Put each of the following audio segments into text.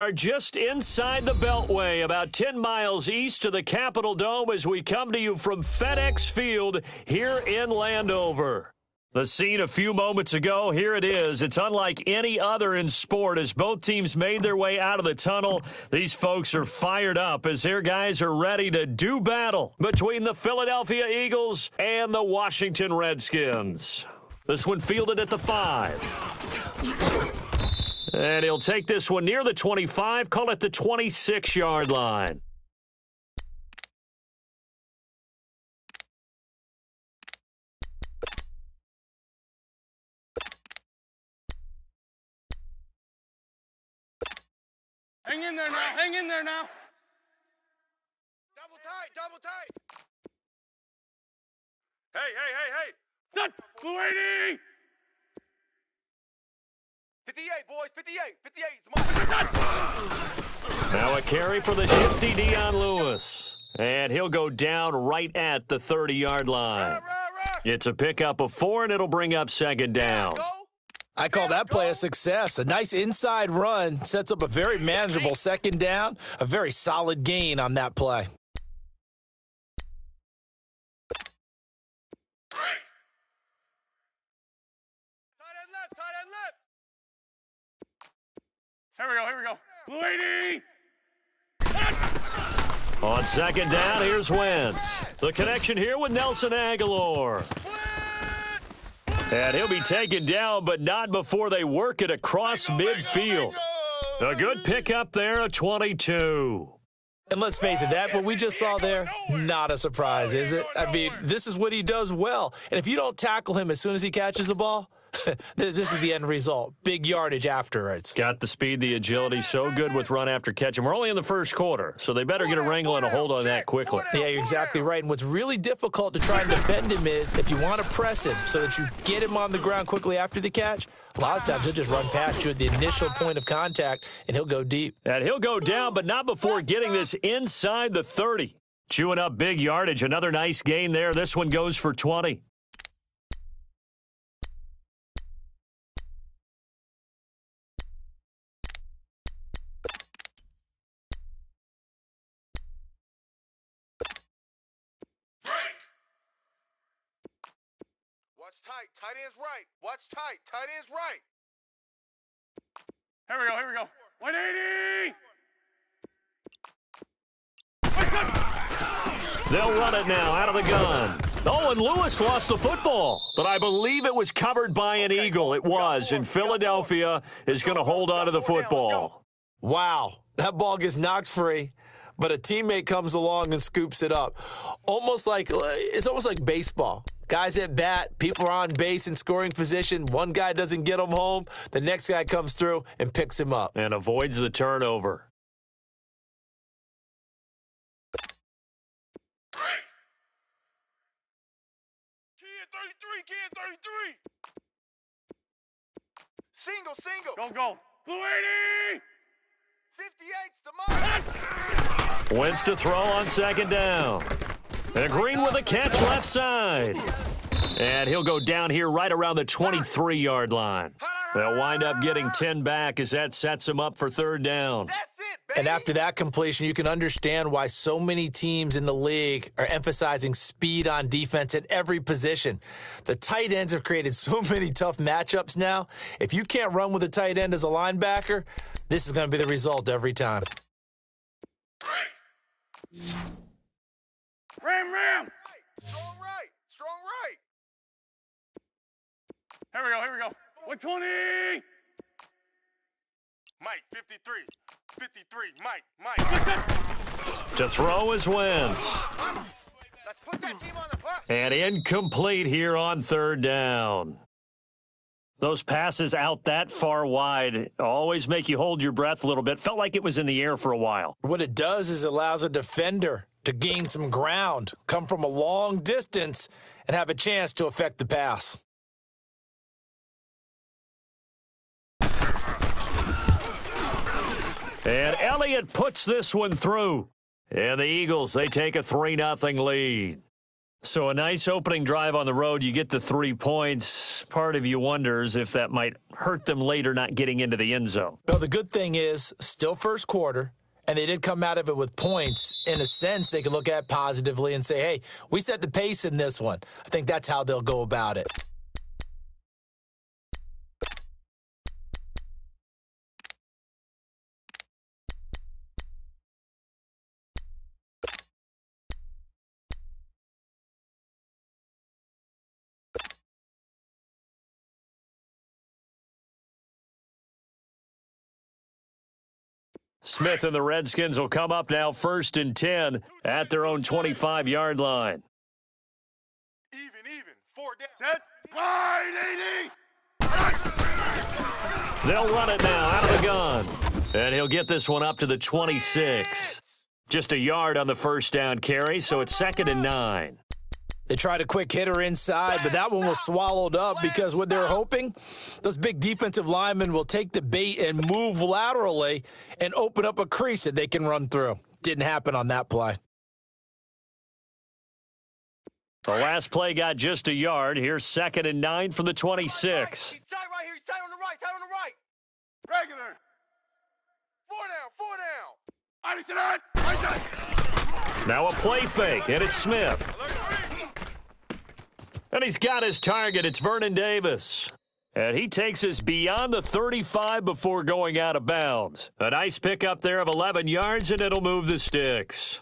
Are just inside the Beltway, about 10 miles east of the Capitol Dome as we come to you from FedEx Field here in Landover. The scene a few moments ago, here it is. It's unlike any other in sport as both teams made their way out of the tunnel. These folks are fired up as their guys are ready to do battle between the Philadelphia Eagles and the Washington Redskins. This one fielded at the 5. And he'll take this one near the 25, call it the 26-yard line. Hang in there now, hang in there now. Double tight. Hey. Set, Luigi! 58, boys, 58 is mine. Now a carry for the shifty Dion Lewis. And he'll go down right at the 30-yard line. Right. It's a pickup of 4, and it'll bring up second down. I call that play a success. A nice inside run sets up a very manageable second down. A very solid gain on that play. Tight end left. Here we go. Luigi! On second down, here's Wentz. The connection here with Nelson Aguilar. And he'll be taken down, but not before they work it across midfield. A good pickup there, a 22. And let's face it, that what we just saw there, not a surprise, is it? I mean, this is what he does well. And if you don't tackle him as soon as he catches the ball, this is the end result. Big yardage afterwards. Got the speed, the agility, so good with run after catch. And we're only in the first quarter, so they better get a wrangle and a hold on that quickly. Yeah, you're exactly right. And what's really difficult to try and defend him is if you want to press him so that you get him on the ground quickly after the catch, a lot of times he'll just run past you at the initial point of contact, and he'll go deep. And he'll go down, but not before getting this inside the 30. Chewing up big yardage. Another nice gain there. This one goes for 20. Watch tight. Tight end's right. Watch tight. Tight end's right. Here we go. 180! They'll run it now out of the gun. Oh, and Lewis lost the football. But I believe it was covered by an Eagle. It was, and Philadelphia is going to hold on to the football. Wow, that ball gets knocked free, but a teammate comes along and scoops it up. It's almost like baseball. Guys at bat, people are on base in scoring position. One guy doesn't get him home. The next guy comes through and picks him up. And avoids the turnover. Key at 33. Single. Go. Luigi! 58's the mine. Wentz to throw on second down. And Green with a catch left side. And he'll go down here right around the 23-yard line. They'll wind up getting 10 back as that sets him up for third down. That's it, baby. And after that completion, you can understand why so many teams in the league are emphasizing speed on defense at every position. The tight ends have created so many tough matchups now. If you can't run with a tight end as a linebacker, this is going to be the result every time. Ram! Strong right. Here we go. 120! Mike, 53, Mike. To throw is Wentz. Let's put that team on the bus. And incomplete here on third down. Those passes out that far wide always make you hold your breath a little bit. Felt like it was in the air for a while. What it does is it allows a defender to gain some ground, come from a long distance, and have a chance to affect the pass. And Elliott puts this one through. And the Eagles, they take a 3-0 lead. So a nice opening drive on the road. You get the 3 points. Part of you wonders if that might hurt them later not getting into the end zone. Well, the good thing is still first quarter, and they did come out of it with points. In a sense, they can look at it positively and say, hey, we set the pace in this one. I think that's how they'll go about it. Smith and the Redskins will come up now 1st and 10 at their own 25-yard line. Even. 4 down. Set. Wide 80. They'll run it now out of the gun. And he'll get this one up to the 26. Just a yard on the first down carry, so it's 2nd and 9. They tried a quick hitter inside, but that one was swallowed up because what they're hoping, those big defensive linemen will take the bait and move laterally and open up a crease that they can run through. Didn't happen on that play. The last play got just a yard. Here's 2nd and 9 from the 26. He's tight right here. He's tight on the right. Tight on the right. Regular. 4 down. I need that. Now a play fake, and it's Smith. And he's got his target. It's Vernon Davis. And he takes us beyond the 35 before going out of bounds. A nice pickup there of 11 yards, and it'll move the sticks.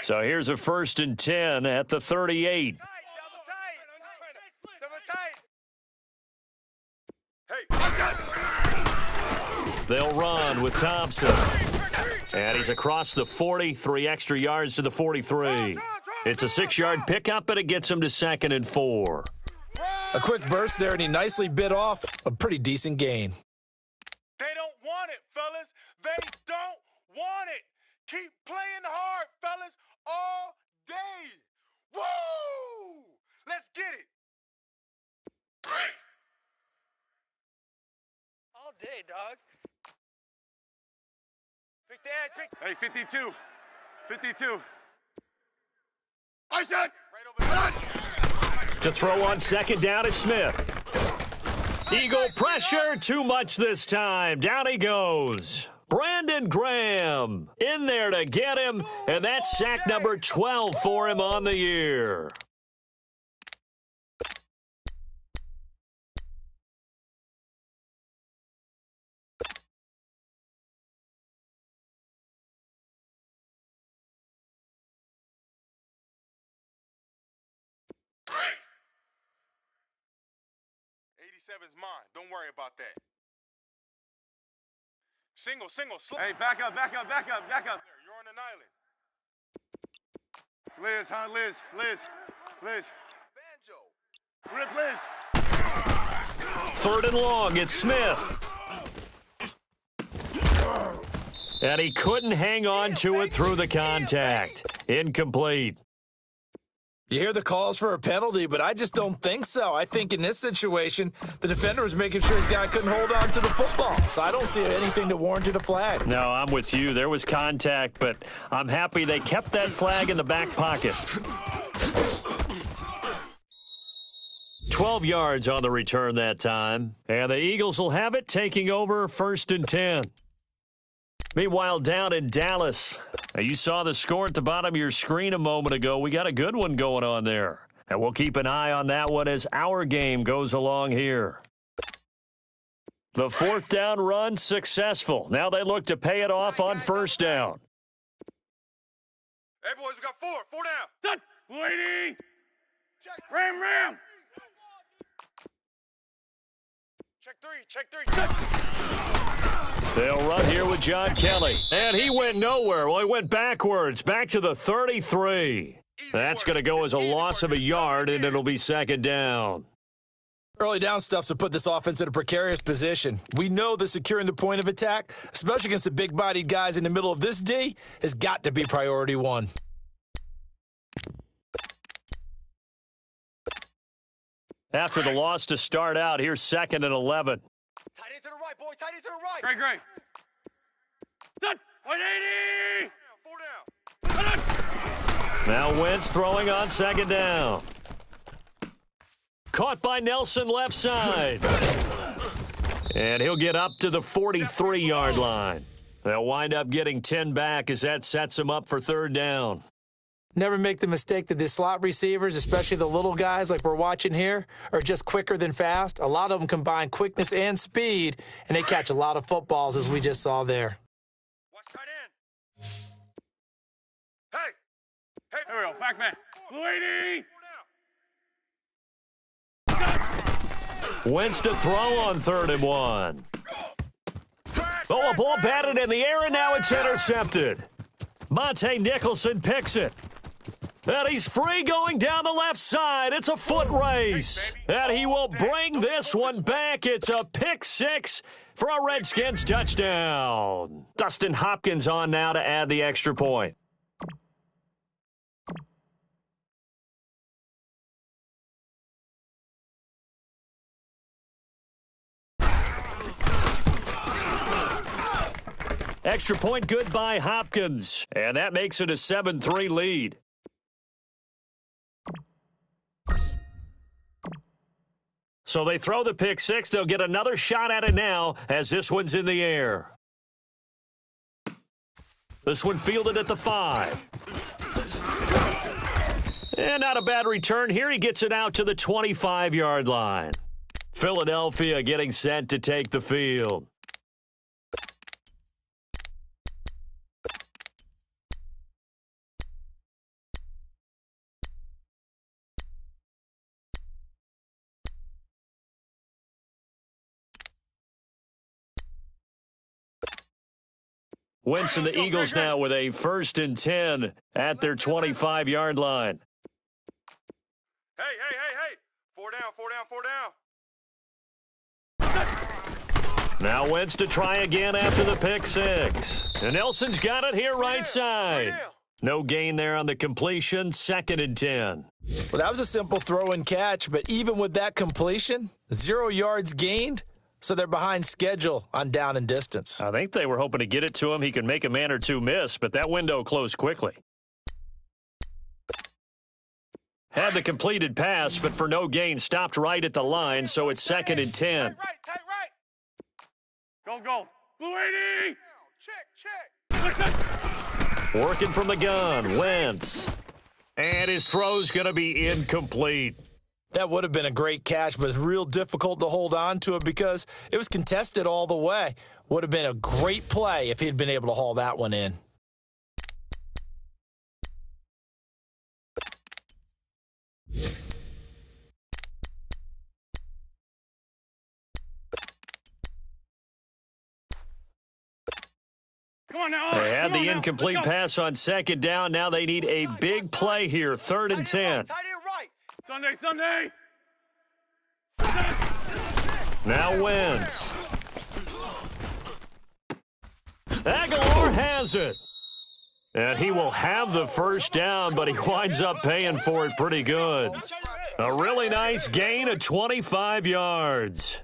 So here's a 1st and 10 at the 38. Double tight. Hey. They'll run with Thompson. And he's across the 40, 3 extra yards to the 43. It's a 6-yard pickup, but it gets him to 2nd and 4. A quick burst there, and he nicely bit off a pretty decent gain. They don't want it, fellas. They don't want it. Keep playing hard, fellas, all day. Woo! Let's get it. All day, dog. Pick the edge, pick. Hey, 52. 52. I said. Right over there. To throw on 2nd down is Smith. Eagle pressure, too much this time. Down he goes. Brandon Graham in there to get him, and that's sack number 12 for him on the year. '87's mine. Don't worry about that. Single. Hey, back up. You're on an island. Liz, huh? Liz. Banjo. Rip Liz. 3rd and long, it's Smith. And he couldn't hang on to it through the contact. Incomplete. You hear the calls for a penalty, but I just don't think so. I think in this situation, the defender was making sure his guy couldn't hold on to the football. So I don't see anything that warranted a flag. No, I'm with you. There was contact, but I'm happy they kept that flag in the back pocket. 12 yards on the return that time. And the Eagles will have it, taking over 1st and 10. Meanwhile, down in Dallas, you saw the score at the bottom of your screen a moment ago. We got a good one going on there. And we'll keep an eye on that one as our game goes along here. The 4th down run successful. Now they look to pay it off on 1st down. Hey, boys, we got 4 down. Set. Lady. Check. Ram. Check three. They'll run here with John Kelly. And he went nowhere. Well, he went backwards, back to the 33. That's going to go as a loss of a yard, and it'll be 2nd down. Early down stuff's to put this offense in a precarious position. We know that securing the point of attack, especially against the big-bodied guys in the middle of this D, has got to be priority 1. After the loss to start out, here's 2nd and 11. Tight end to the right, boy. Tight end to the right. Great, great. Done. 180. Four down. Now Wentz throwing on 2nd down. Caught by Nelson left side. And he'll get up to the 43-yard line. They'll wind up getting 10 back as that sets him up for 3rd down. Never make the mistake that the slot receivers, especially the little guys like we're watching here, are just quicker than fast. A lot of them combine quickness and speed, and they catch a lot of footballs, as we just saw there. Watch tight end. Hey. Hey. There we go. Back man. 280. Four down. Wentz to throw on 3rd and 1. Oh, a ball batted in the air, and now it's intercepted. Monte Nicholson picks it. And he's free going down the left side. It's a foot race. And he will bring this one back. It's a pick 6 for a Redskins touchdown. Dustin Hopkins on now to add the extra point. Extra point good by Hopkins. And that makes it a 7-3 lead. So they throw the pick 6. They'll get another shot at it now as this one's in the air. This one fielded at the 5. And not a bad return here. He gets it out to the 25-yard line. Philadelphia getting set to take the field. Wentz and the Eagles now with a 1st and 10 at their 25-yard line. Hey. Four down. Now Wentz to try again after the pick 6. And Nelson's got it here right side. No gain there on the completion, 2nd and 10. Well, that was a simple throw and catch, but even with that completion, 0 yards gained, so they're behind schedule on down and distance. I think they were hoping to get it to him. He could make a man or two miss, but that window closed quickly. Had the completed pass, but for no gain, stopped right at the line, so it's 2nd and 10. Tight right. Go. 280. Check. Working from the gun, Wentz. And his throw's going to be incomplete. That would have been a great catch, but it's real difficult to hold on to it because it was contested all the way. Would have been a great play if he'd been able to haul that one in. Come on now. They had the incomplete pass on 2nd down. Now they need a big play here, 3rd and 10. Tight end right. Sunday. Now Wentz. Aguilar has it. And he will have the 1st down, but he winds up paying for it pretty good. A really nice gain of 25 yards.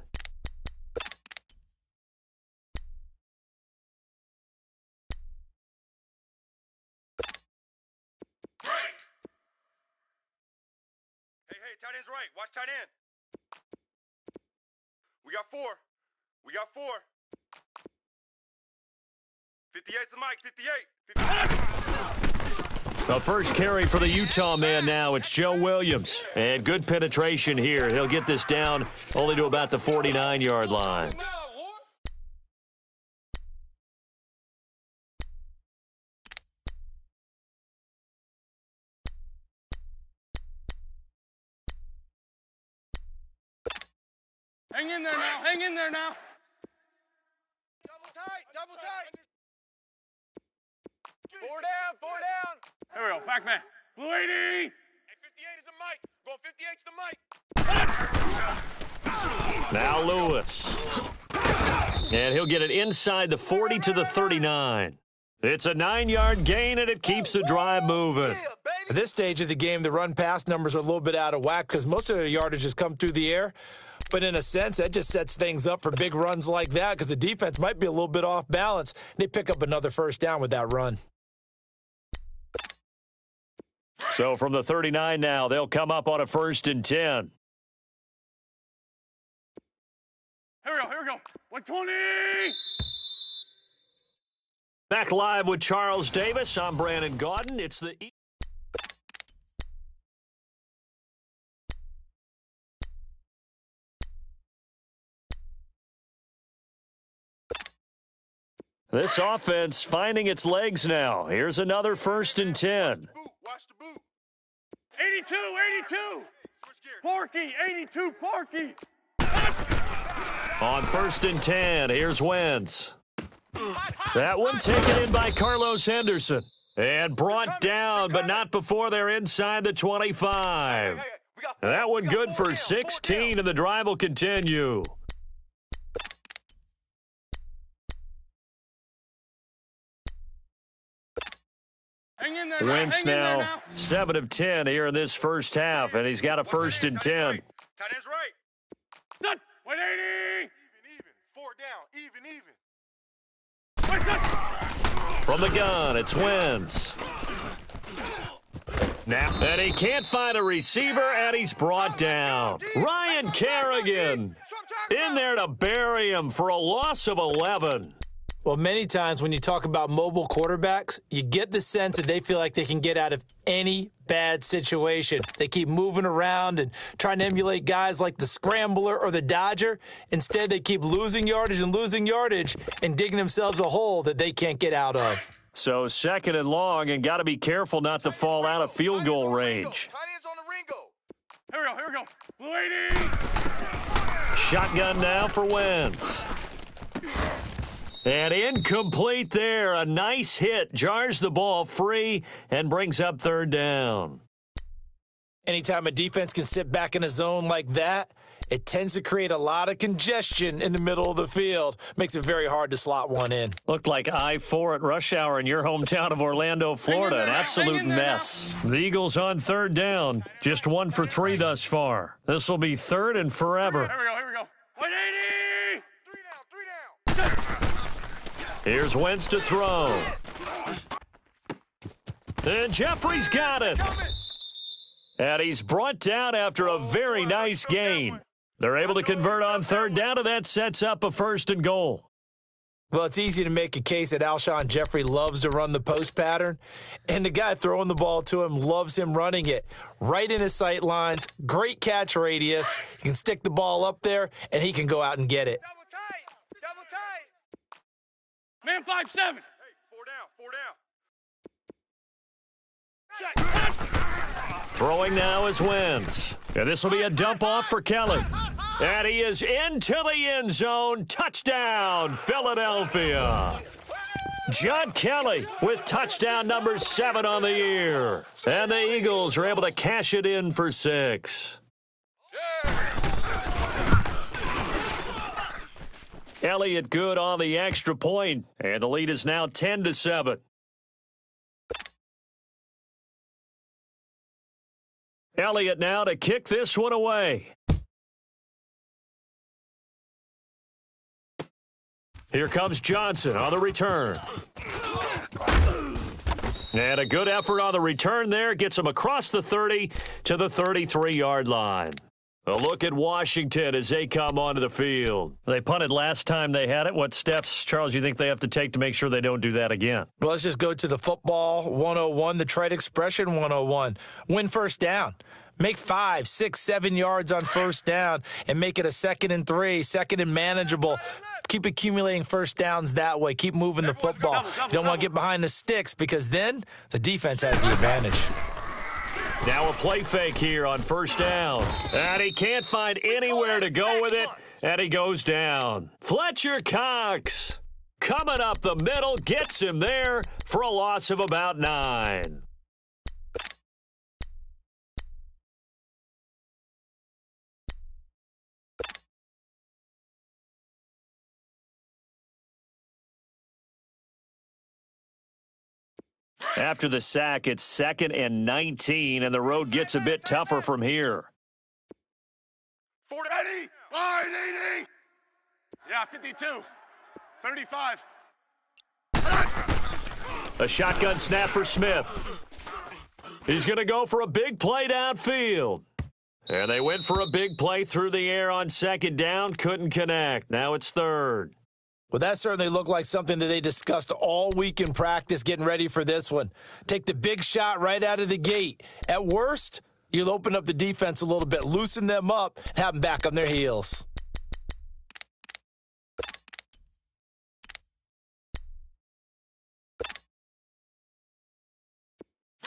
Hey, tight end's right. Watch tight end. We got 4. 58's the mic. 58. The first carry for the Utah man now. It's Joe Williams. And good penetration here. He'll get this down only to about the 49-yard line. Hang in there now. Double tight. 4 down. There we go. Back man. 280. Hey, 58 is the mic. Going 58's the mic. Now Lewis. And he'll get it inside the 40 to the 39. It's a 9-yard gain, and it keeps the drive moving. Yeah, baby. At this stage of the game, the run-pass numbers are a little bit out of whack because most of the yardage has come through the air. But in a sense, that just sets things up for big runs like that because the defense might be a little bit off balance. They pick up another first down with that run. So from the 39 now, they'll come up on a 1st and 10. Here we go. 120! Back live with Charles Davis. I'm Brandon Gaudin. It's the This offense finding its legs now. Here's another 1st and 10. Watch the boot. 82! Porky, 82, Porky! On 1st and 10, here's Wentz. That one taken in by Carlos Henderson. And brought down, but not before they're inside the 25. That one good for 16, and the drive will continue. Wentz now 7 of 10 here in this first half, and he's got a 1st and 10. Tight end's right. Set! 180! Even. 4 down. Even. From the gun, it's Wentz. Now, and he can't find a receiver, and he's brought down. Ryan Kerrigan in there to bury him for a loss of 11. Well, many times when you talk about mobile quarterbacks, you get the sense that they feel like they can get out of any bad situation. They keep moving around and trying to emulate guys like the Scrambler or the Dodger. Instead, they keep losing yardage and digging themselves a hole that they can't get out of. So 2nd and long, and got to be careful not to fall out of field goal range. Tight end's on the Ringo. Here we go. Blue 80! Shotgun now for Wentz. And incomplete there. A nice hit. Jars the ball free and brings up 3rd down. Anytime a defense can sit back in a zone like that, it tends to create a lot of congestion in the middle of the field. Makes it very hard to slot one in. Looked like I-4 at rush hour in your hometown of Orlando, Florida. An absolute mess. The Eagles on 3rd down. Just 1 for 3 thus far. This will be 3rd and forever. Here we go. 180! 3 down. Here's Wentz to throw. And Jeffrey's got it. And he's brought down after a very nice gain. They're able to convert on 3rd down, and that sets up a 1st and goal. Well, it's easy to make a case that Alshon Jeffrey loves to run the post pattern, and the guy throwing the ball to him loves him running it. Right in his sight lines, great catch radius. You can stick the ball up there, and he can go out and get it. Double tight. Man 5-7. Hey, 4 down. Check. Throwing now is Wentz. And this will be a dump off for Kelly. And he is into the end zone. Touchdown, Philadelphia. John Kelly with touchdown number 7 on the year. And the Eagles are able to cash it in for 6. Elliott good on the extra point, and the lead is now 10-7. Elliott now to kick this one away. Here comes Johnson on the return. And a good effort on the return there. Gets him across the 30 to the 33-yard line. A look at Washington as they come onto the field. They punted last time they had it. What steps, Charles, you think they have to take to make sure they don't do that again? Well, let's just go to the football 101, the trite expression 101. Win first down. Make 5, 6, 7 yards on first down and make it a 2nd and 3, 2nd and manageable. Keep accumulating first downs that way. Keep moving the football. You don't want to get behind the sticks because then the defense has the advantage. Now a play fake here on first down. And he can't find anywhere to go with it. And he goes down. Fletcher Cox coming up the middle. Gets him there for a loss of about 9. After the sack, it's 2nd and 19, and the road gets a bit tougher from here. 40, 80, 80. Yeah, 52. 35. A shotgun snap for Smith. He's going to go for a big play downfield. And they went for a big play through the air on 2nd down, couldn't connect. Now it's 3rd. Well, that certainly looked like something that they discussed all week in practice getting ready for this one. Take the big shot right out of the gate. At worst, you'll open up the defense a little bit, loosen them up, and have them back on their heels.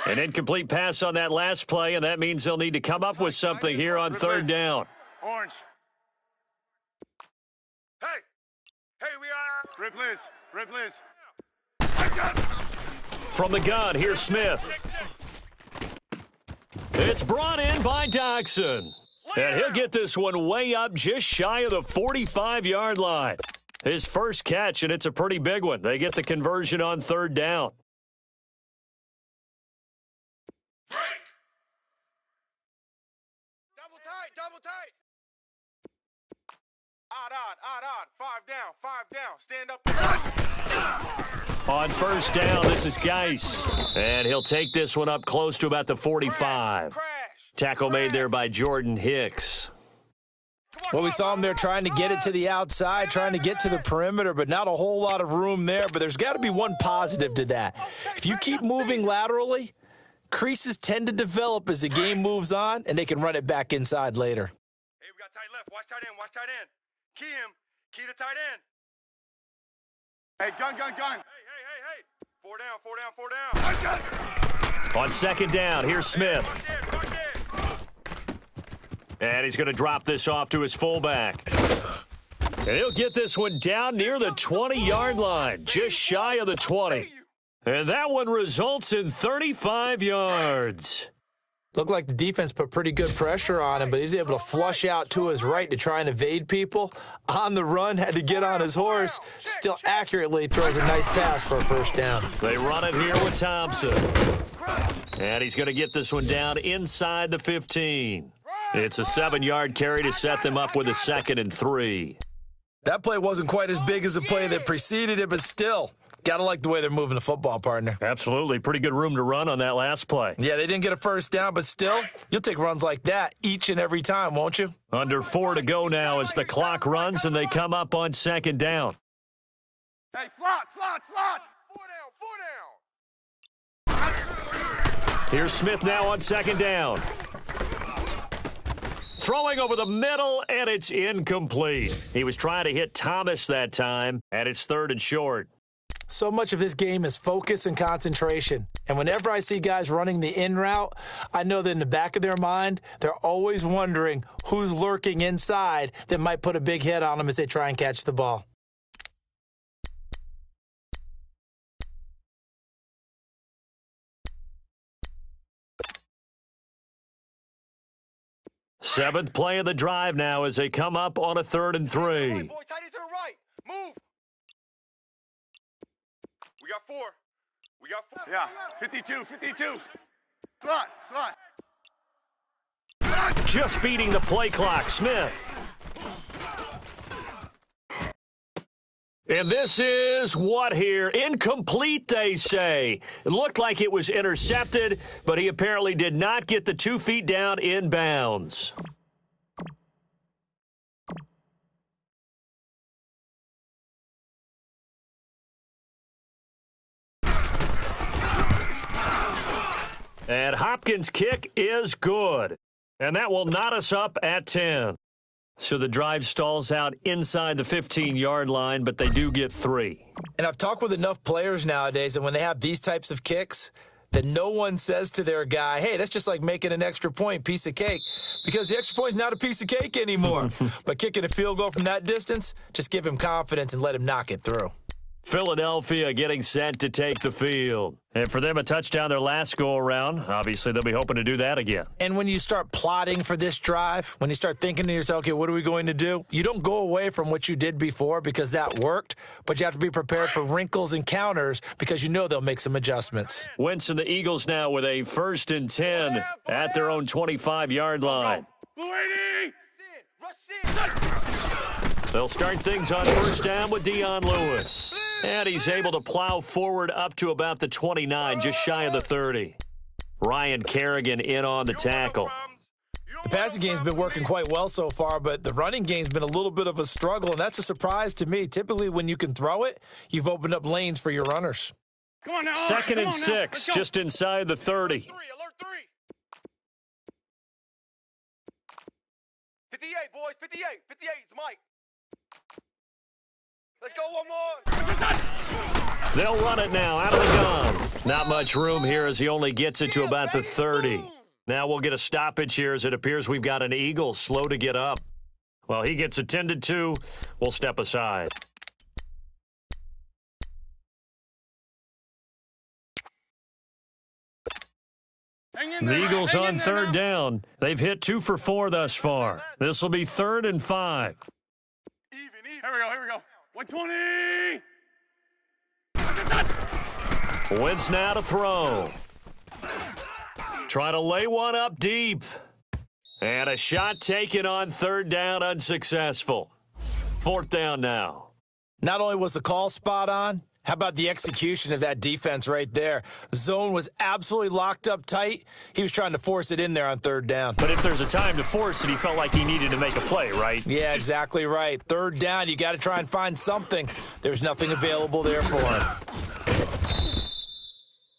An incomplete pass on that last play, and that means they'll need to come up with something here on 3rd down. Orange. Hey, we are. Rip Liz. Rip Liz. From the gun, here's Smith. It's brought in by Doxson. And he'll get this one way up just shy of the 45-yard line. His first catch, and it's a pretty big one. They get the conversion on 3rd down. Double tight. Odd. 5 down. Stand up. On 1st down, this is Geis. And he'll take this one up close to about the 45. Crash. Tackle made there by Jordan Hicks. Well, we saw him there trying to get it to the outside, trying to get to the perimeter, but not a whole lot of room there. But there's got to be one positive to that. If you keep moving laterally, creases tend to develop as the game moves on, and they can run it back inside later. Hey, we got tight left. Watch tight end. Key him. Key the tight end. Hey, gun. Hey. 4 down. On 2nd down, here's Smith. Watch it. And he's going to drop this off to his fullback. And he'll get this one down near the 20-yard line, just shy of the 20. And that one results in 35 yards. Looked like the defense put pretty good pressure on him, but he's able to flush out to his right to try and evade people. On the run, had to get on his horse. Still accurately throws a nice pass for a 1st down. They run it here with Thompson. And he's going to get this one down inside the 15. It's a 7-yard carry to set them up with a 2nd and 3. That play wasn't quite as big as the play that preceded it, but still, got to like the way they're moving the football, partner. Absolutely. Pretty good room to run on that last play. Yeah, they didn't get a 1st down, but still, you'll take runs like that each and every time, won't you? Under 4 to go now as the clock runs and they come up on 2nd down. Hey, slot. 4 down. Here's Smith now on 2nd down. Throwing over the middle, and it's incomplete. He was trying to hit Thomas that time, and it's 3rd and short. So much of this game is focus and concentration. And whenever I see guys running the in route, I know that in the back of their mind, they're always wondering who's lurking inside that might put a big hit on them as they try and catch the ball. Seventh play of the drive now as they come up on a 3rd and 3. Boys, tight to the right. Move. We got 4. Yeah, 52. Slot. Just beating the play clock, Smith. And this is what here? Incomplete, they say. It looked like it was intercepted, but he apparently did not get the 2 feet down in bounds. And Hopkins' kick is good. And that will knot us up at 10. So the drive stalls out inside the 15-yard line, but they do get 3. And I've talked with enough players nowadays, and when they have these types of kicks, that no one says to their guy, hey, that's just like making an extra point, piece of cake, because the extra point's not a piece of cake anymore. But kicking a field goal from that distance, just give him confidence and let him knock it through. Philadelphia getting set to take the field. And for them, a touchdown their last go-around. Obviously, they'll be hoping to do that again. And when you start plotting for this drive, when you start thinking to yourself, okay, what are we going to do? You don't go away from what you did before because that worked, but you have to be prepared for wrinkles and counters because you know they'll make some adjustments. Wentz and the Eagles now with a 1st and 10 at their own 25-yard line. They'll start things on 1st down with Dion Lewis. And he's able to plow forward up to about the 29, just shy of the 30. Ryan Kerrigan in on the tackle. The passing game's been working quite well so far, but the running game's been a little bit of a struggle, and that's a surprise to me. Typically, when you can throw it, you've opened up lanes for your runners. Come on now. 2nd and 6, just inside the 30. Alert 3. 58, boys. 58. 58 is Mike. Let's go one more. They'll run it now out of the gun. Not much room here as he only gets it to about the 30. Now we'll get a stoppage here as it appears we've got an Eagle slow to get up. Well, he gets attended to. We'll step aside. The Eagles on 3rd down. They've hit 2 for 4 thus far. This will be 3rd and 5. Here we go. 120. Wentz now to throw. Try to lay one up deep. And a shot taken on 3rd down, unsuccessful. 4th down now. Not only was the call spot on, how about the execution of that defense right there? The zone was absolutely locked up tight. He was trying to force it in there on 3rd down. But if there's a time to force it, he felt like he needed to make a play, right? Yeah, exactly right. 3rd down, you got to try and find something. There's nothing available there for him.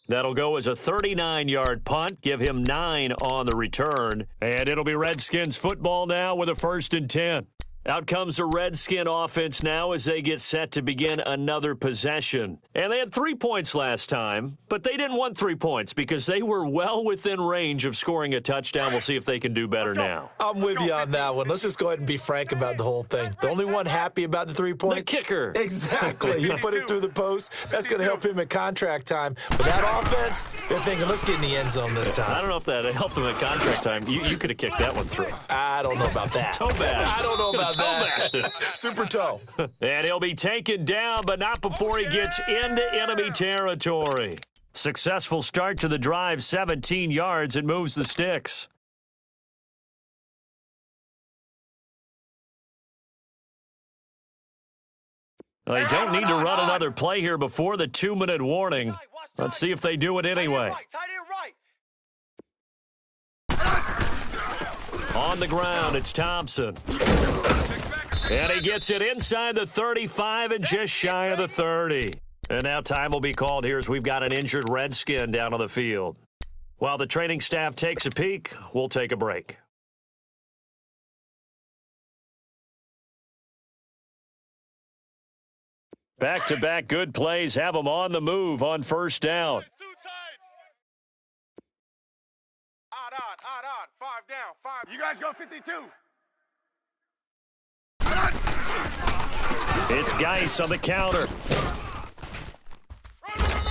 That'll go as a 39-yard punt, give him 9 on the return. And it'll be Redskins football now with a 1st and 10. Out comes the Redskin offense now as they get set to begin another possession. And they had 3 points last time, but they didn't want 3 points because they were well within range of scoring a touchdown. We'll see if they can do better now. I'm with you on that one. Let's just go ahead and be frank about the whole thing. The only one happy about the 3 points? The kicker. Exactly. He put it through the post. That's going to help him at contract time. But that offense, they're thinking, let's get in the end zone this time. I don't know if that helped him at contract time. You could have kicked that one through. I don't know about that. Toe bash. I don't know about that. Super toe. And he'll be taken down, but not before he gets into enemy territory. Successful start to the drive, 17 yards. It moves the sticks. They don't need to run another play here before the 2-minute warning. Let's see if they do it anyway. On the ground, it's Thompson. And he gets it inside the 35 and just shy of the 30. And now time will be called here as we've got an injured Redskin down on the field. While the training staff takes a peek, we'll take a break. Back-to-back good plays have them on the move on 1st down. Odd. 5 down. 5. You guys go 52. It's Geis on the counter.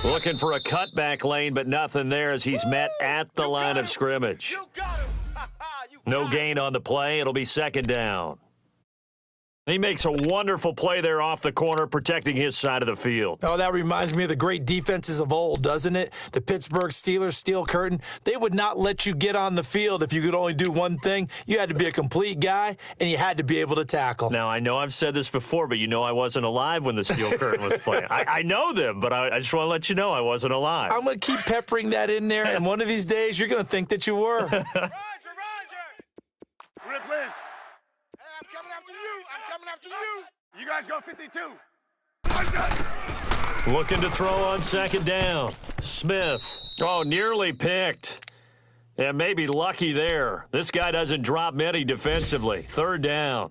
Looking for a cutback lane, but nothing there as he's met at the line of scrimmage. No gain on the play. It'll be 2nd down. He makes a wonderful play there off the corner, protecting his side of the field. Oh, that reminds me of the great defenses of old, doesn't it? The Pittsburgh Steelers steel curtain. They would not let you get on the field if you could only do one thing. You had to be a complete guy, and you had to be able to tackle. Now, I know I've said this before, but you know I wasn't alive when the steel curtain was playing. I know them, but I just want to let you know I wasn't alive. I'm going to keep peppering that in there, and one of these days you're going to think that you were. Roger. Rip Liz. I'm coming after you. You guys go 52. Looking to throw on 2nd down. Smith. Oh, nearly picked. And maybe lucky there. This guy doesn't drop many defensively. 3rd down.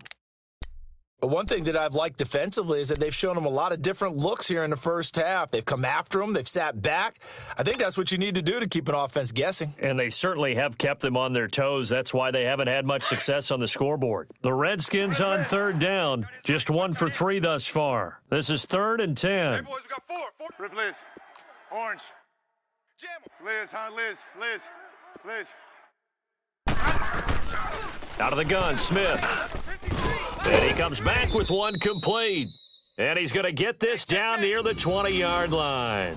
But one thing that I've liked defensively is that they've shown them a lot of different looks here in the first half. They've come after them. They've sat back. I think that's what you need to do to keep an offense guessing. And they certainly have kept them on their toes. That's why they haven't had much success on the scoreboard. The Redskins on third down, just 1 for 3 thus far. This is 3rd and 10. Hey, boys, we got 4. Rip Liz. Orange. Jam 'em. Liz, huh? Liz. Out of the gun, Smith. And he comes back with one complete. And he's going to get this down near the 20-yard line.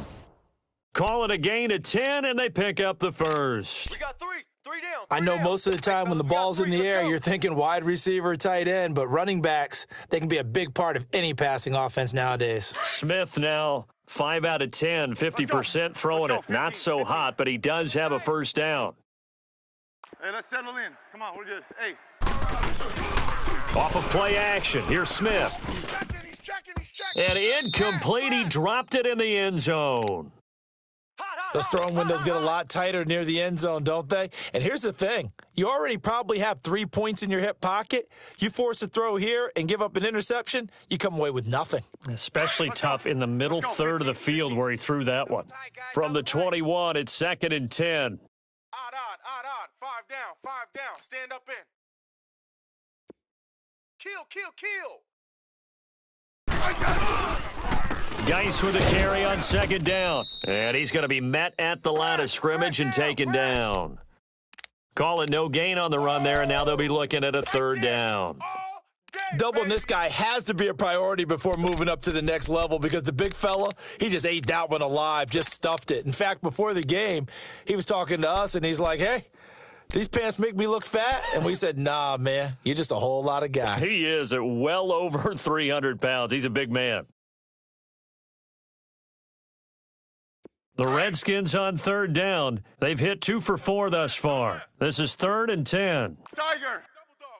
Call it a gain of 10, and they pick up the first. We got 3 down. I know most of the time when the ball's in the air, you're thinking wide receiver, tight end, but running backs, they can be a big part of any passing offense nowadays. Smith now 5 out of 10, 50% throwing it. Not so hot, but he does have a first down. Hey, let's settle in. Come on, we're good. Hey. Off of play action, here's Smith. He's checking. And incomplete, he dropped it in the end zone. Those throwing windows get a lot tighter near the end zone, don't they? And here's the thing. You already probably have 3 points in your hip pocket. You force a throw here and give up an interception, you come away with nothing. Especially tough in the middle third of the field where he threw that one. From the 21, it's 2nd and 10. Odd. 5 down. Stand up in. Kill. Geis with a carry on 2nd down. And he's going to be met at the line of scrimmage and taken down. Call it no gain on the run there, and now they'll be looking at a 3rd down. Doubling this guy has to be a priority before moving up to the next level because the big fella, he just ate that one alive, just stuffed it. In fact, before the game, he was talking to us, and he's like, hey, these pants make me look fat? And we said, nah, man, you're just a whole lot of guy. He is at well over 300 pounds. He's a big man. The Redskins on 3rd down. They've hit 2 for 4 thus far. This is 3rd and 10. Tiger.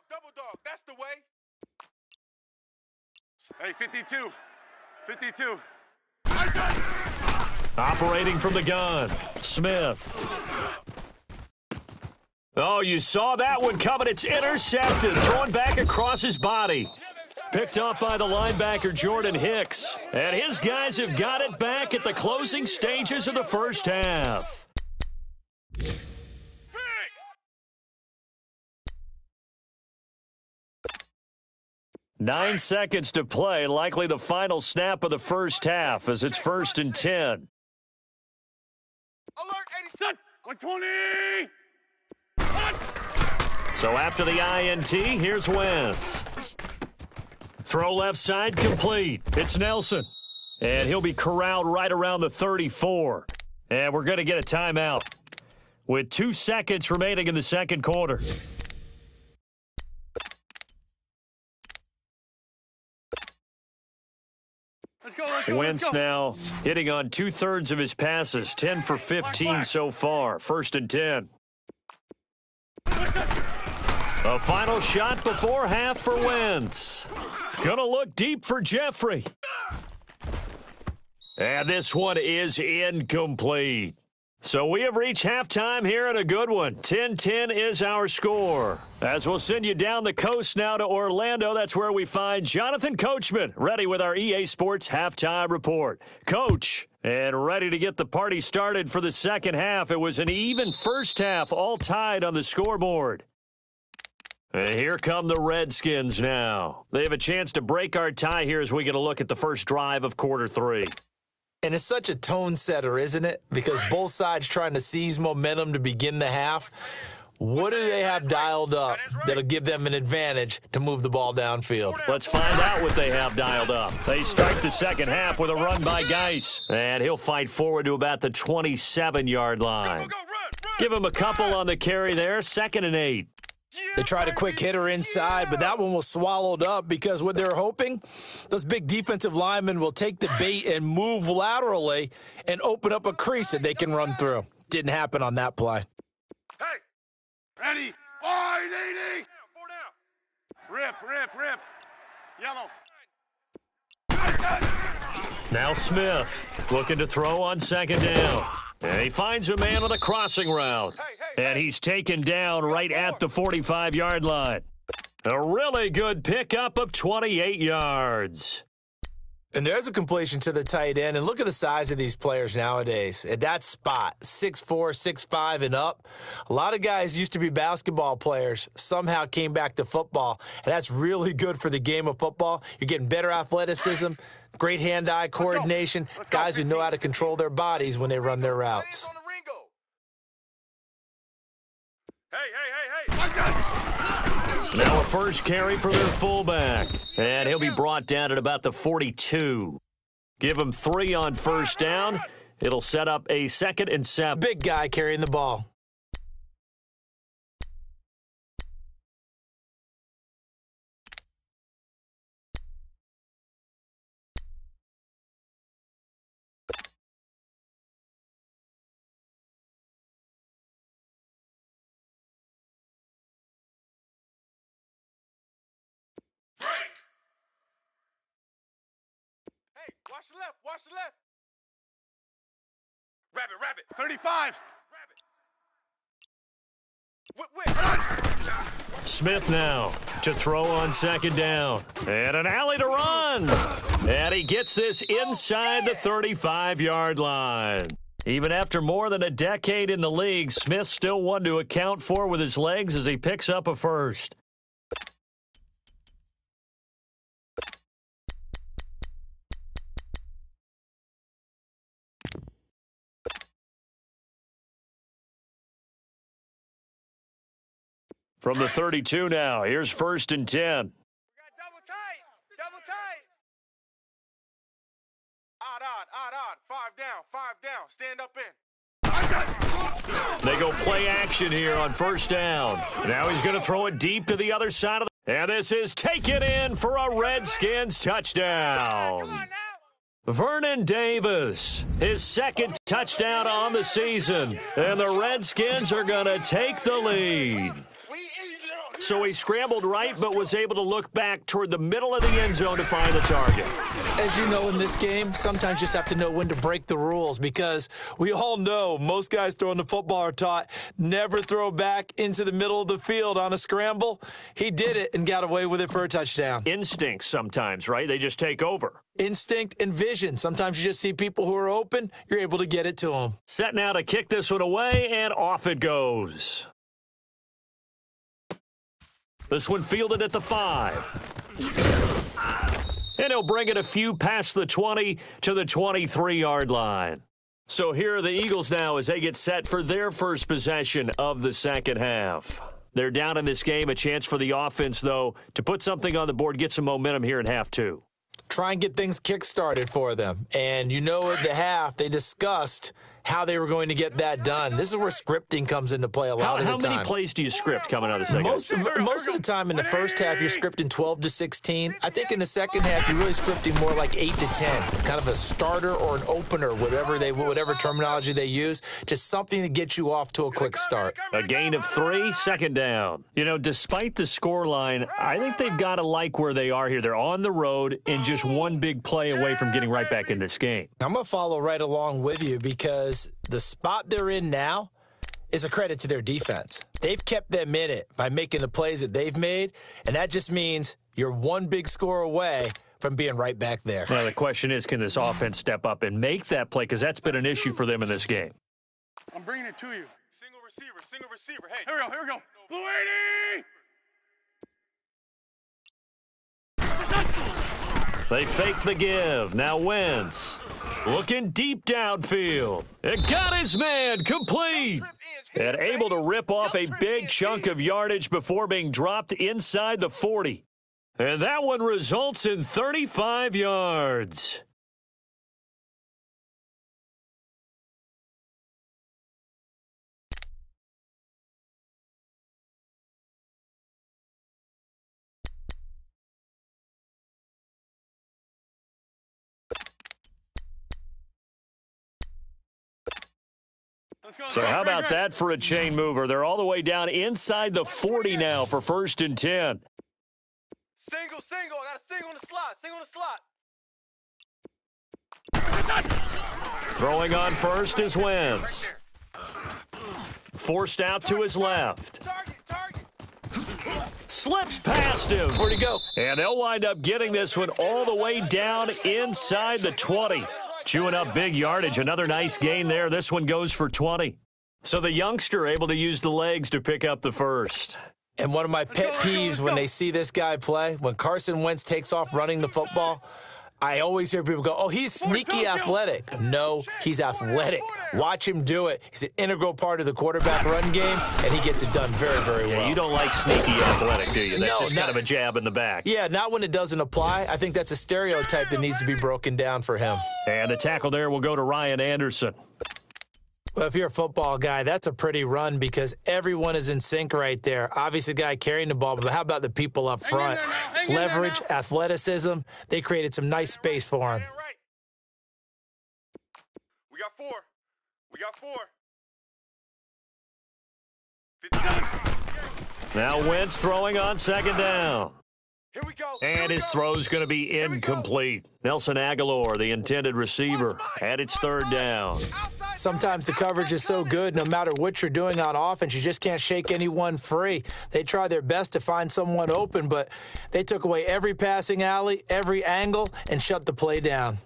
Double dog. That's the way. Hey, 52. Operating from the gun, Smith. Oh, you saw that one coming. It's intercepted. Thrown back across his body. Picked up by the linebacker, Jordan Hicks. And his guys have got it back at the closing stages of the first half. 9 seconds to play, likely the final snap of the first half as it's 1st and 10. Alert, 80. Set. 120. So after the INT, here's Wentz. Throw left side complete. It's Nelson. And he'll be corralled right around the 34. And we're going to get a timeout with 2 seconds remaining in the second quarter. Let's go. Wentz now hitting on 2/3 of his passes, 10 for 15 so far. 1st and 10. A final shot before half for Wentz. Gonna look deep for Jeffrey. And this one is incomplete. So we have reached halftime here in a good one. 10-10 is our score. As we'll send you down the coast now to Orlando, that's where we find Jonathan Coachman, ready with our EA Sports halftime report. Coach, and ready to get the party started for the second half. It was an even first half, all tied on the scoreboard. And here come the Redskins now. They have a chance to break our tie here as we get a look at the first drive of quarter 3. And it's such a tone setter, isn't it? Because both sides trying to seize momentum to begin the half. What do they have dialed up that'll give them an advantage to move the ball downfield? Let's find out what they have dialed up. They start the second half with a run by Geis. And he'll fight forward to about the 27-yard line. Give him a couple on the carry there. 2nd and 8. They tried a quick hitter inside, but that one was swallowed up because what they're hoping, those big defensive linemen will take the bait and move laterally and open up a crease that they can run through. Didn't happen on that play. Hey. Ready. Oh, he's 80. 4 down. Rip. Yellow. Now Smith looking to throw on 2nd down. And he finds a man on a crossing route. And he's taken down right at the 45-yard line. A really good pickup of 28 yards. And there's a completion to the tight end. And look at the size of these players nowadays. At that spot, 6'4", 6'5", and up. A lot of guys used to be basketball players, somehow came back to football. And that's really good for the game of football. You're getting better athleticism, great hand-eye coordination, guys who know how to control their bodies when they run their routes. Now a first carry for their fullback. And he'll be brought down at about the 42. Give him 3 on first down. It'll set up a 2nd and 7. Big guy carrying the ball. Watch the left. Watch the left. Rabbit. 35. Whip. Smith now to throw on 2nd down. And an alley to run. And he gets this inside the 35-yard line. Even after more than a decade in the league, Smith still one to account for with his legs as he picks up a first. From the 32 now, here's 1st and 10. We got double tight. Double tight. Odd. 5 down. Stand up in. They go play action here on 1st down. Now he's going to throw it deep to the other side of the... And this is taken in for a Redskins touchdown. Come on now. Vernon Davis, his 2nd touchdown on the season. And the Redskins are going to take the lead. So he scrambled right, but was able to look back toward the middle of the end zone to find the target. As you know, in this game, sometimes you just have to know when to break the rules because we all know most guys throwing the football are taught never throw back into the middle of the field on a scramble. He did it and got away with it for a touchdown. Instincts sometimes, right? They just take over. Instinct and vision. Sometimes you just see people who are open, you're able to get it to them. Set now to kick this one away, and off it goes. This one fielded at the 5. And he'll bring it a few past the 20 to the 23-yard line. So here are the Eagles now as they get set for their first possession of the second half. They're down in this game. A chance for the offense, though, to put something on the board, get some momentum here in half 2. Try and get things kick-started for them. And you know at the half, they discussed how they were going to get that done. This is where scripting comes into play a lot of the time. How many plays do you script coming out of the second half? Most of the time in the first half, you're scripting 12 to 16. I think in the second half, you're really scripting more like 8 to 10, kind of a starter or an opener, whatever terminology they use, just something to get you off to a quick start. A gain of 3, 2nd down. You know, despite the scoreline, I think they've got to like where they are here. They're on the road and just one big play away from getting right back in this game. I'm going to follow right along with you because the spot they're in now is a credit to their defense. They've kept them in it by making the plays that they've made, and that just means you're one big score away from being right back there. Well, the question is, can this offense step up and make that play? Because that's been an issue for them in this game. I'm bringing it to you. Single receiver. Hey. Here we go. Blue 80! They fake the give. Now Wentz looking deep downfield. It got his man complete. And able to rip off a big chunk of yardage before being dropped inside the 40. And that one results in 35 yards. So how about that for a chain mover? They're all the way down inside the 40 now for 1st and 10. Single. I got a single in the slot. Throwing on first is Wentz. Forced out to his left. Target. Slips past him. Where'd he go? And they'll wind up getting this one all the way down inside the 20. Chewing up big yardage. Another nice gain there. This one goes for 20. So the youngster able to use the legs to pick up the first. And one of my pet peeves when they see this guy play, when Carson Wentz takes off running the football, I always hear people go, oh, he's sneaky athletic. No, he's athletic. Watch him do it. He's an integral part of the quarterback run game, and he gets it done very, very well. Yeah, you don't like sneaky athletic, do you? That's No, just kind of a jab in the back. Yeah, not when it doesn't apply. I think that's a stereotype that needs to be broken down for him. And the tackle there will go to Ryan Anderson. Well, if you're a football guy, that's a pretty run because everyone is in sync right there. Obviously, the guy carrying the ball, but how about the people up front? Leverage, athleticism. They created some nice space for him. We got four. We got four. Now Wentz throwing on second down. Here we go. And his throw's going to be incomplete. Nelson Aguilar, the intended receiver, and it's third down. Sometimes the coverage is so good, no matter what you're doing on offense, you just can't shake anyone free. They try their best to find someone open, but they took away every passing alley, every angle, and shut the play down.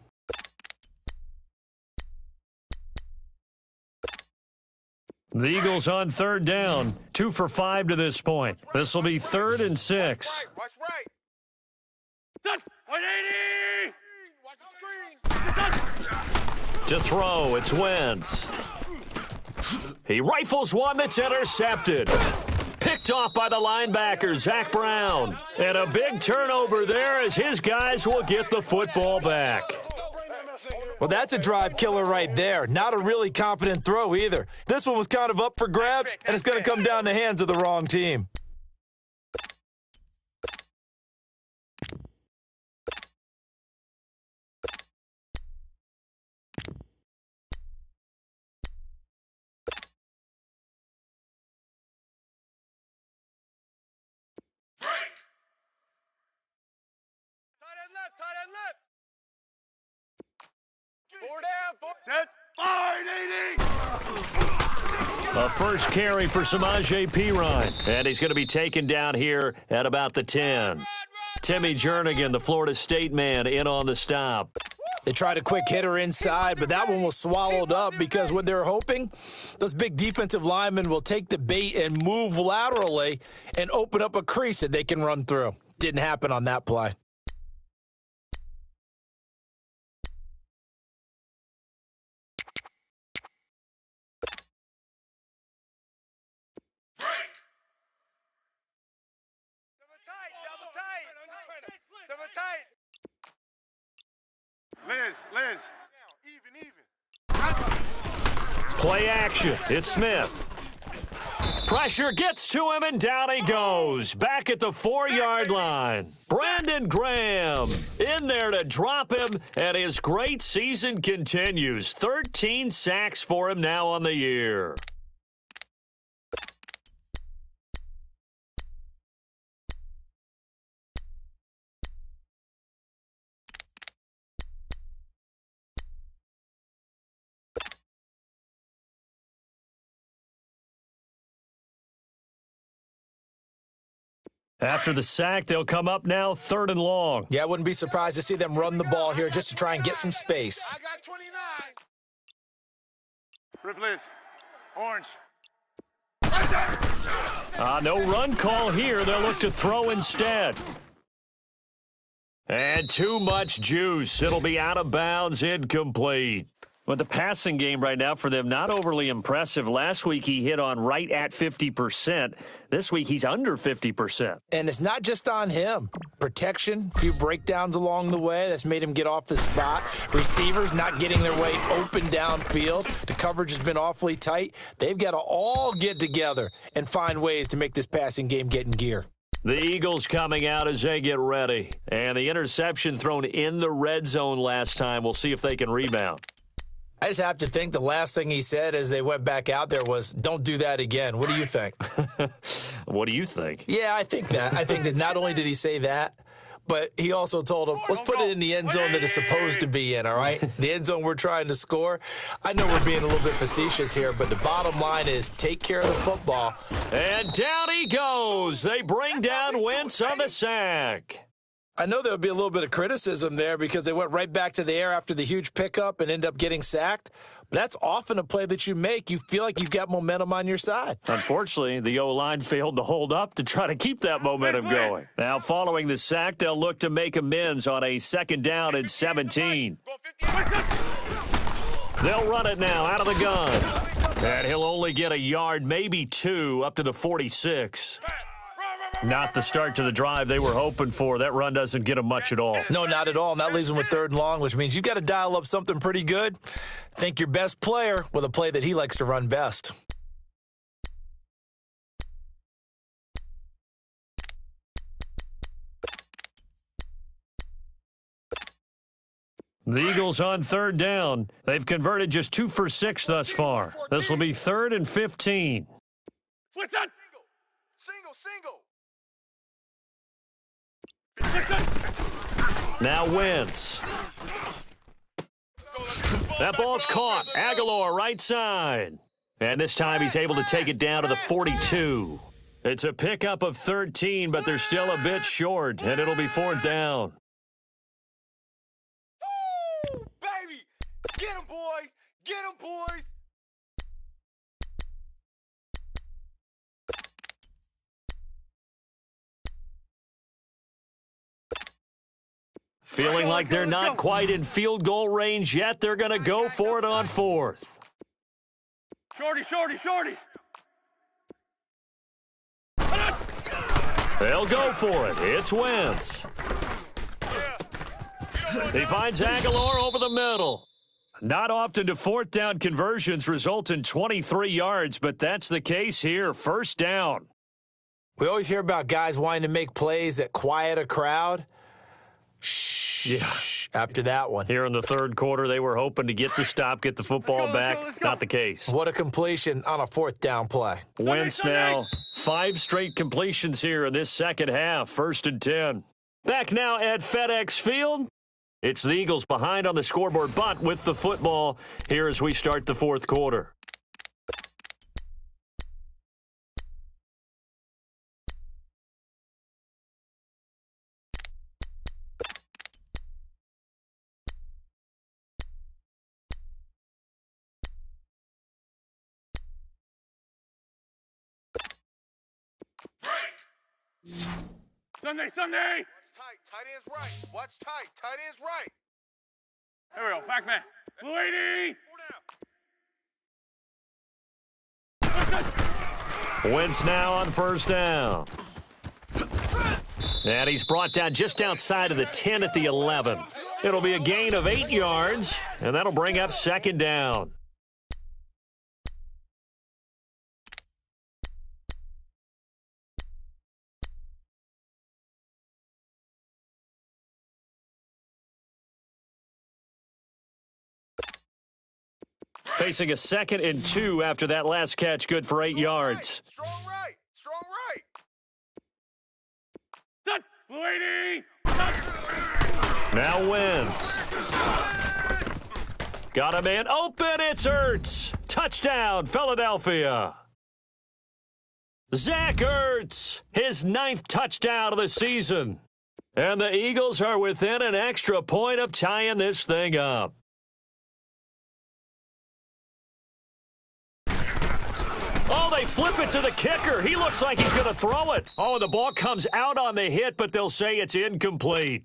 The Eagles on third down, 2 for 5 to this point. This will be 3rd and 6. Watch right. 180! Watch the screen. To throw, it's Wentz. He rifles one that's intercepted. Picked off by the linebacker, Zach Brown. And a big turnover there as his guys will get the football back. Well, that's a drive killer right there. Not a really confident throw either. This one was kind of up for grabs, and it's going to come down the hands of the wrong team. Tight end left. Four down, four. Set. 580! A first carry for Samaje Perine. And he's going to be taken down here at about the 10. Timmy Jernigan, the Florida State man, in on the stop. They tried a quick hitter inside, but that one was swallowed up because what they're hoping, those big defensive linemen will take the bait and move laterally and open up a crease that they can run through. Didn't happen on that play. Double tight. Liz. Even. Play action. It's Smith. Pressure gets to him, and down he goes. Back at the 4-yard line. Brandon Graham in there to drop him, and his great season continues. 13 sacks for him now on the year. After the sack, they'll come up now 3rd and long. Yeah, I wouldn't be surprised to see them run the ball here just to try and get some space. I got 29. Rip Liz. Orange. No run call here. They'll look to throw instead. And too much juice. It'll be out of bounds, incomplete. Well, the passing game right now for them, not overly impressive. Last week, he hit on right at 50%. This week, he's under 50%. And it's not just on him. Protection, a few breakdowns along the way. That's made him get off the spot. Receivers not getting their way open downfield. The coverage has been awfully tight. They've got to all get together and find ways to make this passing game get in gear. The Eagles coming out as they get ready. And the interception thrown in the red zone last time. We'll see if they can rebound. I just have to think the last thing he said as they went back out there was, don't do that again. What do you think? What do you think? Yeah, I think that. I think that not only did he say that, but he also told him, let's put it in the end zone that it's supposed to be in, all right? The end zone we're trying to score. I know we're being a little bit facetious here, but the bottom line is take care of the football. And down he goes. They bring down Wentz on the sack. I know there would be a little bit of criticism there because they went right back to the air after the huge pickup and end up getting sacked. But that's often a play that you make. You feel like you've got momentum on your side. Unfortunately, the O-line failed to hold up to try to keep that momentum going. Now, following the sack, they'll look to make amends on a 2nd down and 17. They'll run it now out of the gun. And he'll only get a yard, maybe 2, up to the 46. Not the start to the drive they were hoping for. That run doesn't get them much at all. No, not at all. And that leaves them with 3rd and long, which means you got to dial up something pretty good. Think your best player with a play that he likes to run best. The Eagles on 3rd down. They've converted just 2 for 6 thus far. This will be 3rd and 15. Switch that. Single. Now Wentz. That ball's caught. Aguilar right side. And this time he's able to take it down to the 42. It's a pickup of 13, but they're still a bit short, and it'll be 4th down. Woo, baby. Get him, boys. Get him, boys. Feeling like they're not quite in field goal range yet. They're going to go for it on 4th. Shorty. They'll go for it. It's Wentz. He finds Aguilar over the middle. Not often do 4th down conversions result in 23 yards, but that's the case here. 1st down. We always hear about guys wanting to make plays that quiet a crowd. Shh. Yeah. After that one. Here in the 3rd quarter, they were hoping to get the stop, get the football back. Let's go. Not the case. What a completion on a 4th down play. Wentz now 5 straight completions here in this 2nd half. 1st and 10. Back now at FedEx Field. It's the Eagles behind on the scoreboard, but with the football here as we start the 4th quarter. Sunday. Watch tight. Tight end's right. Watch tight. Tight end's right. There we go. Back man. Blue 80. Wentz now on 1st down. And he's brought down just outside of the 10 at the 11. It'll be a gain of 8 yards, and that'll bring up 2nd down. Facing a 2nd and 2 after that last catch, good for 8 yards. Strong right. Set. Blue 80. Now Wentz. Got a man open. It's Ertz. Touchdown, Philadelphia. Zach Ertz, his 9th touchdown of the season. And the Eagles are within an extra point of tying this thing up. Oh, they flip it to the kicker. He looks like he's going to throw it. Oh, the ball comes out on the hit, but they'll say it's incomplete.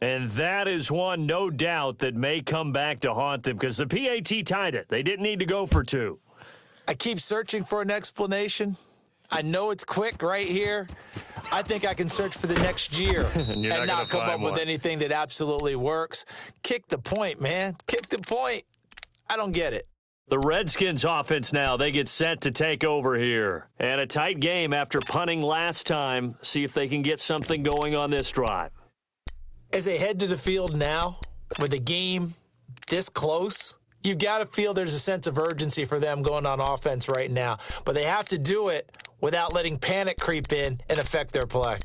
And that is one, no doubt, that may come back to haunt them because the PAT tied it. They didn't need to go for 2. I keep searching for an explanation. I know it's quick right here. I think I can search for the next year and not come up with anything that absolutely works. Kick the point, man. Kick the point. I don't get it. The Redskins offense now, they get set to take over here. And a tight game after punting last time. See if they can get something going on this drive. As they head to the field now, with the game this close, you've got to feel there's a sense of urgency for them going on offense right now. But they have to do it without letting panic creep in and affect their play.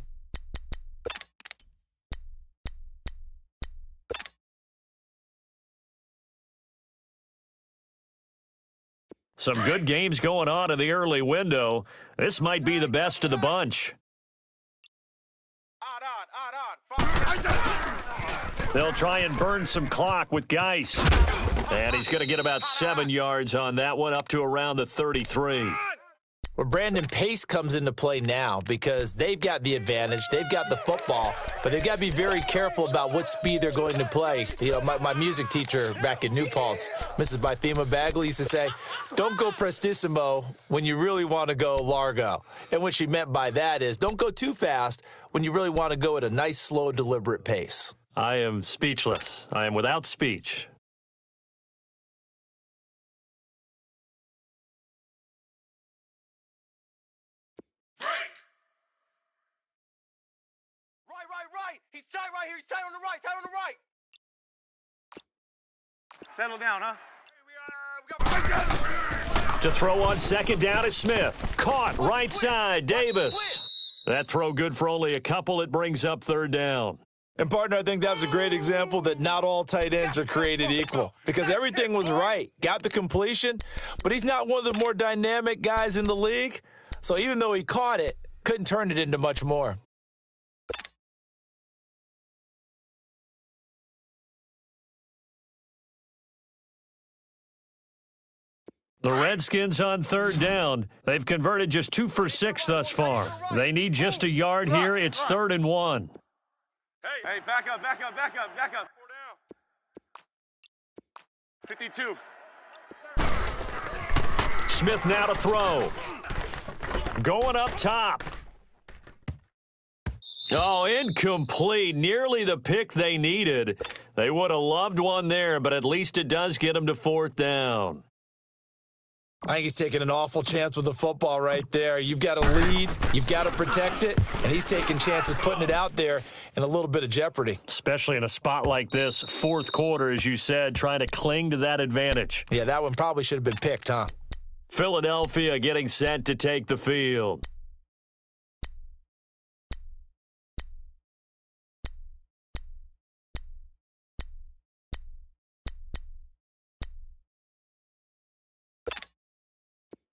Some good games going on in the early window. This might be the best of the bunch. They'll try and burn some clock with Geis. And he's going to get about 7 yards on that one, up to around the 33. Well, Brandon, pace comes into play now because they've got the advantage. They've got the football, but they've got to be very careful about what speed they're going to play. You know, my music teacher back in New Paltz, Mrs. Bythema Bagley, used to say, don't go prestissimo when you really want to go largo. And what she meant by that is don't go too fast when you really want to go at a nice, slow, deliberate pace. I am speechless. I am without speech. Right. He's tight right here. He's tight on the right. Tight on the right. Settle down, huh? To throw on second down is Smith. Caught right side, Davis. That throw good for only a couple. It brings up third down. And, partner, I think that was a great example that not all tight ends are created equal because everything was right. Got the completion, but he's not one of the more dynamic guys in the league. So even though he caught it, couldn't turn it into much more. The Redskins on third down. They've converted just 2 for 6 thus far. They need just a yard here. It's 3rd and 1. Hey, back up. 52. Smith now to throw. Going up top. Oh, incomplete. Nearly the pick they needed. They would have loved one there, but at least it does get them to 4th down. I think he's taking an awful chance with the football right there. You've got to lead, you've got to protect it, and he's taking chances putting it out there in a little bit of jeopardy. Especially in a spot like this, 4th quarter, as you said, trying to cling to that advantage. Yeah, that one probably should have been picked, huh? Philadelphia getting set to take the field.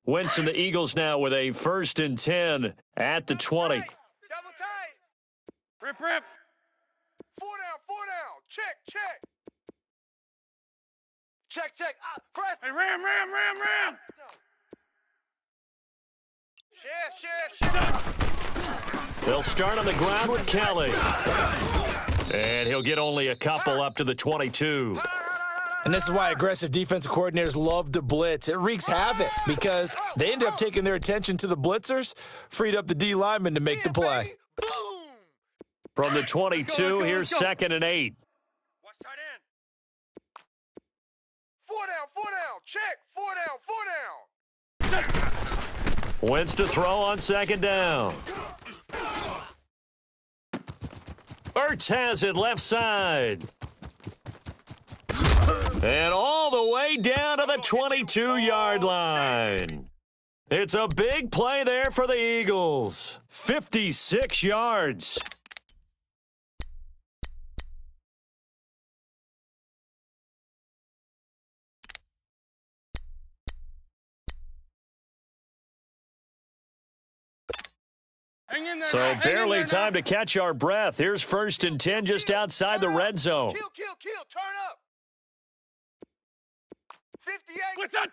Wentz and the Eagles now with a 1st and 10 at the 20. Double tight. Rip. 4 down. Check. Press. Hey, ram. Share. They'll start on the ground with Kelly. And he'll get only a couple up to the 22. And this is why aggressive defensive coordinators love to blitz. It wreaks havoc because they end up taking their attention to the blitzers, freed up the D lineman to make the play. Boom. From the 22, here's 2nd and 8. Watch tight end. 4 down. Check. 4 down. Wentz to throw on 2nd down. Ertz has it left side. And all the way down to the 22-yard line. It's a big play there for the Eagles. 56 yards. Hang in there. So Hang in barely there time now. to catch our breath. Here's 1st and 10 just outside the red zone. Kill. Turn up. 58. What's that?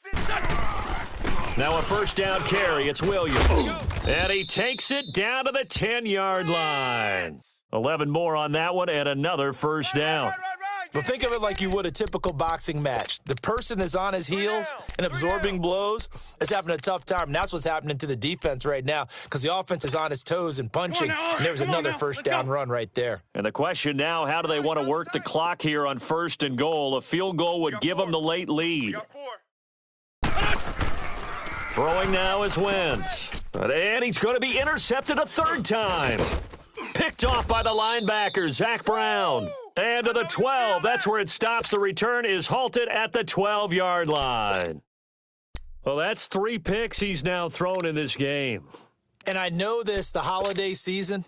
50. Now a 1st down carry. It's Williams. And he takes it down to the 10-yard line. 11 more on that one and another 1st down. Right. But think of it like you would a typical boxing match. The person that's on his heels and absorbing blows is having a tough time. And that's what's happening to the defense right now because the offense is on his toes and punching. And there was another 1st down run right there. And the question now, how do they want to work the clock here on 1st and goal? A field goal would give them the late lead. Got 4. Throwing now is Wentz. And he's going to be intercepted a 3rd time. Picked off by the linebacker, Zach Brown. And to the 12, that's where it stops. The return is halted at the 12-yard line. Well, that's 3 picks he's now thrown in this game. And I know this, the holiday season,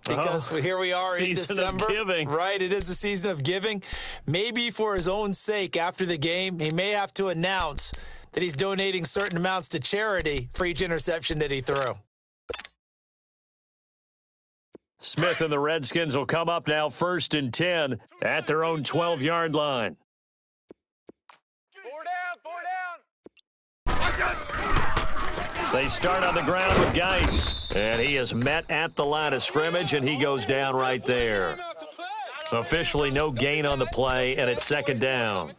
because here we are in December. Season of giving. Right, it is the season of giving. Maybe for his own sake after the game, he may have to announce that he's donating certain amounts to charity for each interception that he threw. Smith and the Redskins will come up now 1st and 10 at their own 12-yard line. They start on the ground with Geis, and he is met at the line of scrimmage, and he goes down right there. Officially no gain on the play, and it's 2nd down.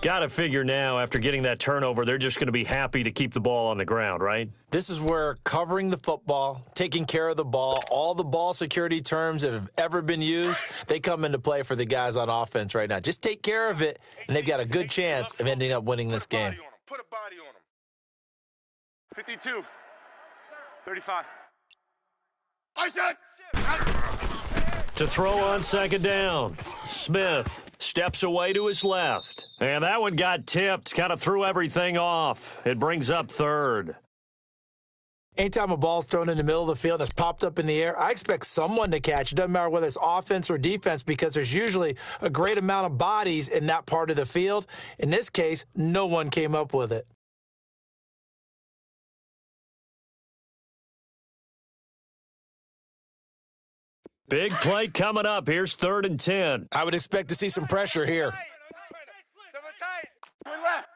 Got to figure now, after getting that turnover, they're just going to be happy to keep the ball on the ground, right? This is where covering the football, taking care of the ball, all the ball security terms that have ever been used, they come into play for the guys on offense right now. Just take care of it, and they've got a good chance of ending up winning this game. Put a body on him. 52. 35. I said. To throw on 2nd down, Smith steps away to his left. And that one got tipped, kind of threw everything off. It brings up 3rd. Anytime a ball's thrown in the middle of the field that's popped up in the air, I expect someone to catch. It doesn't matter whether it's offense or defense because there's usually a great amount of bodies in that part of the field. In this case, no one came up with it. Big play coming up. Here's 3rd and 10. I would expect to see some pressure here. Left.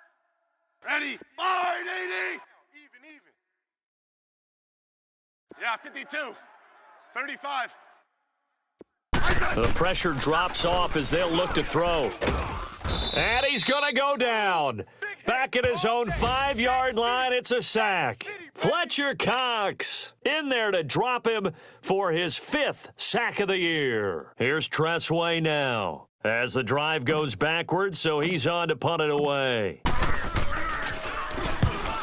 Ready. 580. Even. Yeah, 52. 35. The pressure drops off as they'll look to throw. And he's going to go down. Back at his own 5-yard line, it's a sack. Fletcher Cox in there to drop him for his 5th sack of the year. Here's Tressway now as the drive goes backwards, so he's on to punt it away.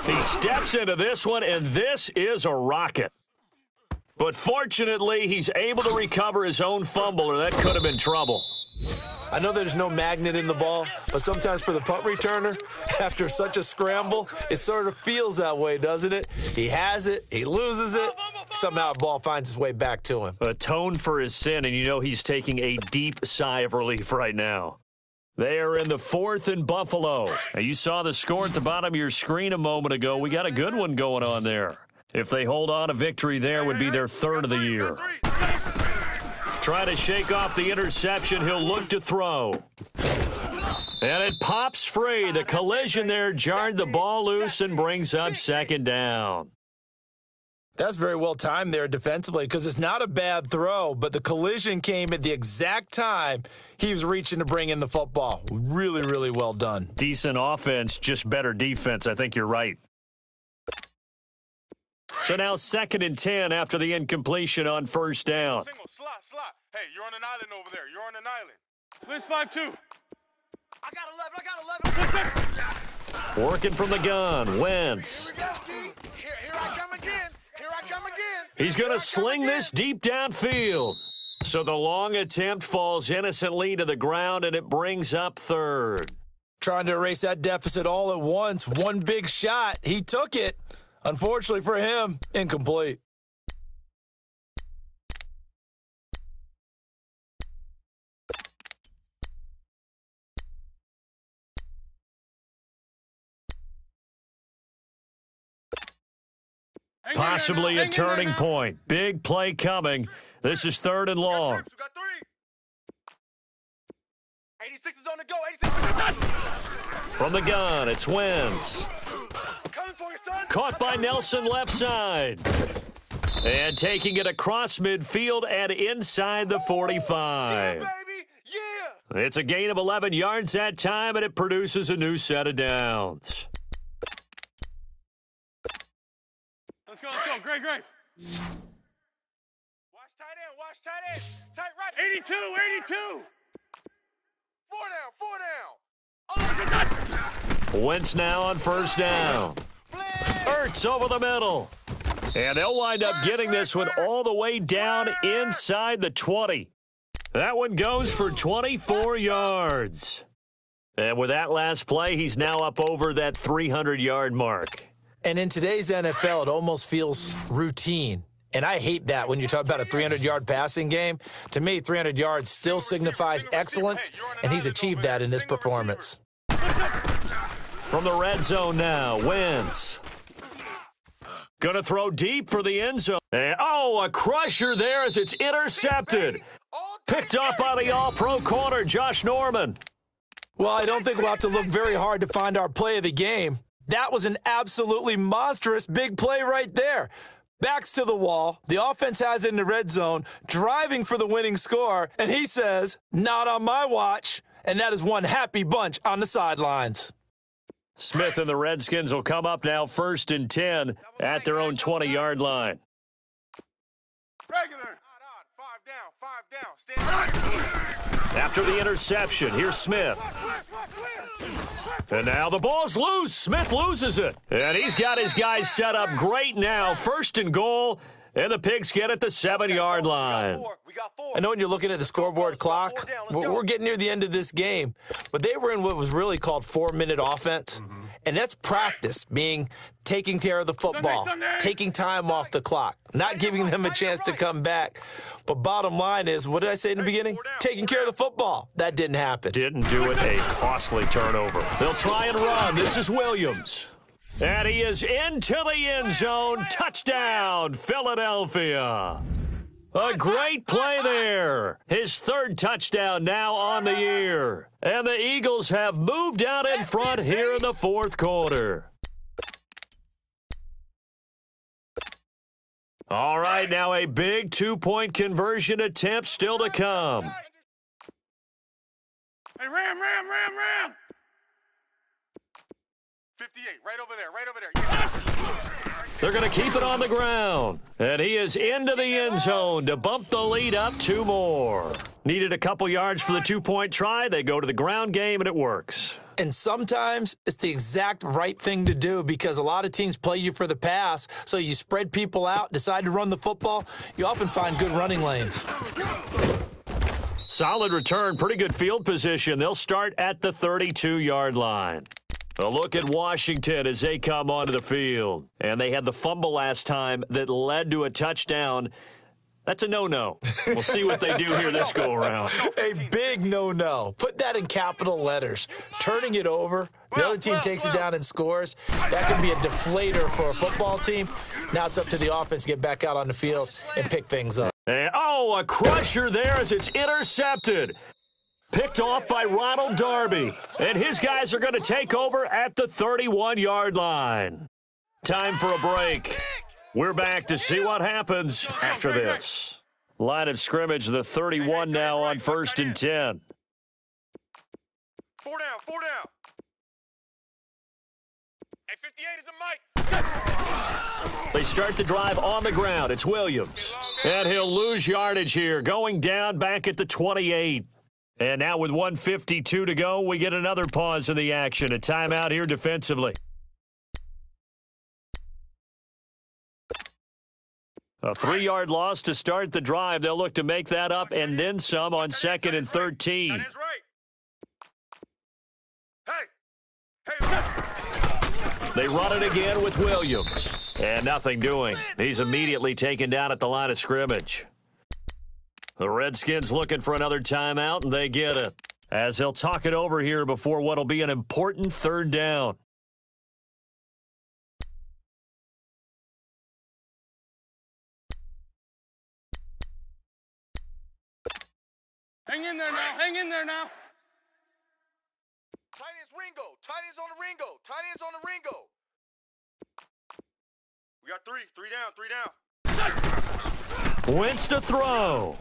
He steps into this one, and this is a rocket. But fortunately, he's able to recover his own fumble, or that could have been trouble. I know there's no magnet in the ball, but sometimes for the punt returner, after such a scramble, it sort of feels that way, doesn't it? He has it, he loses it, somehow the ball finds its way back to him. Atone for his sin, and you know he's taking a deep sigh of relief right now. They are in the 4th and Buffalo. Now, you saw the score at the bottom of your screen a moment ago. We got a good one going on there. If they hold on, a victory there would be their 3rd of the year. Trying to shake off the interception, he'll look to throw. And it pops free. The collision there jarred the ball loose and brings up 2nd down. That's very well timed there defensively because it's not a bad throw, but the collision came at the exact time he was reaching to bring in the football. Really, really well done. Decent offense, just better defense. I think you're right. So now 2nd and 10 after the incompletion on 1st down. Single, slot. Hey, you're on an island over there. You're on an island. Liz 5-2. I got 11. Working from the gun, Wentz. Here we go, D. Here I come again. He's going to sling this deep downfield. So the long attempt falls innocently to the ground, and it brings up 3rd. Trying to erase that deficit all at once. One big shot. He took it. Unfortunately for him, incomplete. Possibly a turning point. Big play coming. This is 3rd and long. We got 3. 86 is on the go. 86 From the gun, it's Wentz. coming for you, son. Caught by Nelson left side. And taking it across midfield and inside the 45. Yeah, baby. Yeah. It's a gain of 11 yards that time, and it produces a new set of downs. Let's go. Great. Watch tight end. Tight right. 82. 4 down. Wentz now on 1st down. Ertz over the middle. And they'll wind up getting this one all the way down inside the 20. That one goes for 24 yards. And with that last play, he's now up over that 300-yard mark. And in today's NFL, it almost feels routine. And I hate that when you talk about a 300-yard passing game. To me, 300 yards still signifies excellence, and he's achieved that in this performance. From the red zone now, Wentz. Gonna throw deep for the end zone. And, oh, a crusher there as it's intercepted. Picked off by the all-pro corner, Josh Norman. Well, I don't think we'll have to look very hard to find our play of the game. That was an absolutely monstrous big play right there. Backs to the wall. The offense has it in the red zone, driving for the winning score, and he says, "Not on my watch." And that is one happy bunch on the sidelines. Smith and the Redskins will come up now 1st and 10 at their own 20-yard line. Regular. 5 down. Stand After the interception, here's Smith. And now the ball's loose. Smith loses it. And he's got his guys set up great now. 1st and goal, and the Pigs get at the 7-yard line. I know when you're looking at the scoreboard clock, we're getting near the end of this game, but they were in what was really called 4-minute offense, and that's practice, being taking care of the football, taking time off the clock, not giving them a chance to come back. But bottom line is, what did I say in the beginning? Taking care of the football. That didn't happen. Didn't do it. A costly turnover. They'll try and run. This is Williams. And he is into the end zone. Touchdown, Philadelphia. A great play there. His 3rd touchdown now on the year. And the Eagles have moved out in front here in the 4th quarter. All right, now a big 2-point conversion attempt still to come. Hey, Ram. 58, right over there. They're going to keep it on the ground. And he is into the end zone to bump the lead up 2 more. Needed a couple yards for the 2-point try. They go to the ground game, and it works. And sometimes it's the exact right thing to do because a lot of teams play you for the pass, so you spread people out, decide to run the football. You often find good running lanes. Solid return, pretty good field position. They'll start at the 32-yard line. A look at Washington as they come onto the field. And they had the fumble last time that led to a touchdown. That's a no-no. We'll see what they do here this go-around. A big no-no. Put that in capital letters. Turning it over, the other team takes it down and scores. That can be a deflator for a football team. Now it's up to the offense to get back out on the field and pick things up. And, oh, a crusher there as it's intercepted. Picked off by Ronald Darby. And his guys are going to take over at the 31-yard line. Time for a break. We're back to see what happens after this. Line of scrimmage, the 31 now on 1st and 10. 4 down. Hey, 58 is a mic. They start the drive on the ground. It's Williams. And he'll lose yardage here, going down back at the 28. And now with 1:52 to go, we get another pause in the action. A timeout here defensively. A 3-yard loss to start the drive. They'll look to make that up and then some on 2nd and 13. That is right. Hey. They run it again with Williams. And nothing doing. He's immediately taken down at the line of scrimmage. The Redskins looking for another timeout, and they get it. As they'll talk it over here before what'll be an important 3rd down. Hang in there now. Tight ends Ringo. Tight ends on the Ringo. We got 3 down. Wentz to throw.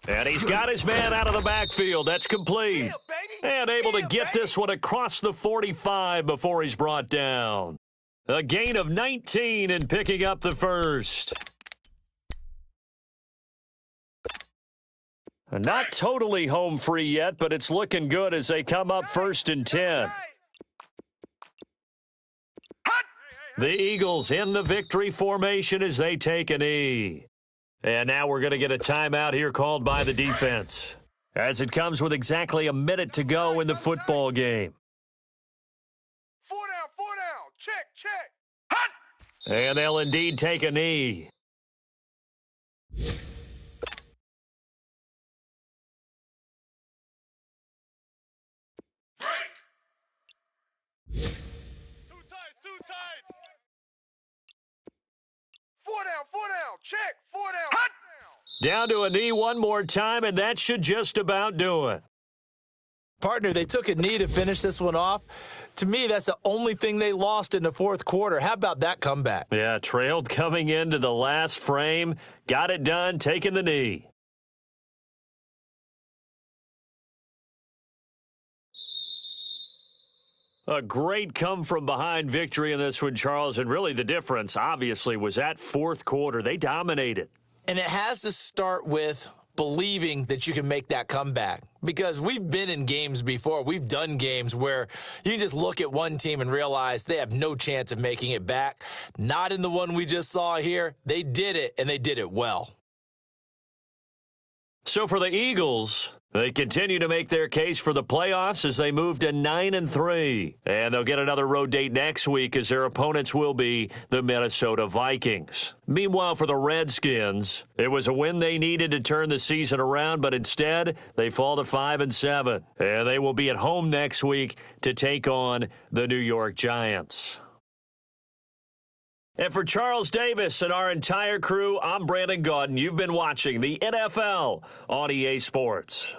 And he's got his man out of the backfield. That's complete. And able to get this one across the 45 before he's brought down. A gain of 19 and picking up the 1st. Not totally home free yet, but it's looking good as they come up 1st and 10. The Eagles in the victory formation as they take a knee. And now we're going to get a timeout here called by the defense, as it comes with exactly a minute to go in the football game. 4 down. Check. And they'll indeed take a knee. check, 4 down. Hot. Down to a knee one more time, and that should just about do it. Partner, they took a knee to finish this one off. To me, that's the only thing they lost in the fourth quarter. How about that comeback? Yeah, trailed coming into the last frame. Got it done, taking the knee. A great come-from-behind victory in this one, Charles, and really the difference, obviously, was that fourth quarter. They dominated. And it has to start with believing that you can make that comeback. Because we've been in games before. We've done games where you can just look at one team and realize they have no chance of making it back. Not in the one we just saw here. They did it, and they did it well. So for the Eagles, they continue to make their case for the playoffs as they move to 9-3. And they'll get another road date next week as their opponents will be the Minnesota Vikings. Meanwhile, for the Redskins, it was a win they needed to turn the season around, but instead they fall to 5-7. And they will be at home next week to take on the New York Giants. And for Charles Davis and our entire crew, I'm Brandon Gaudin. You've been watching the NFL on EA Sports.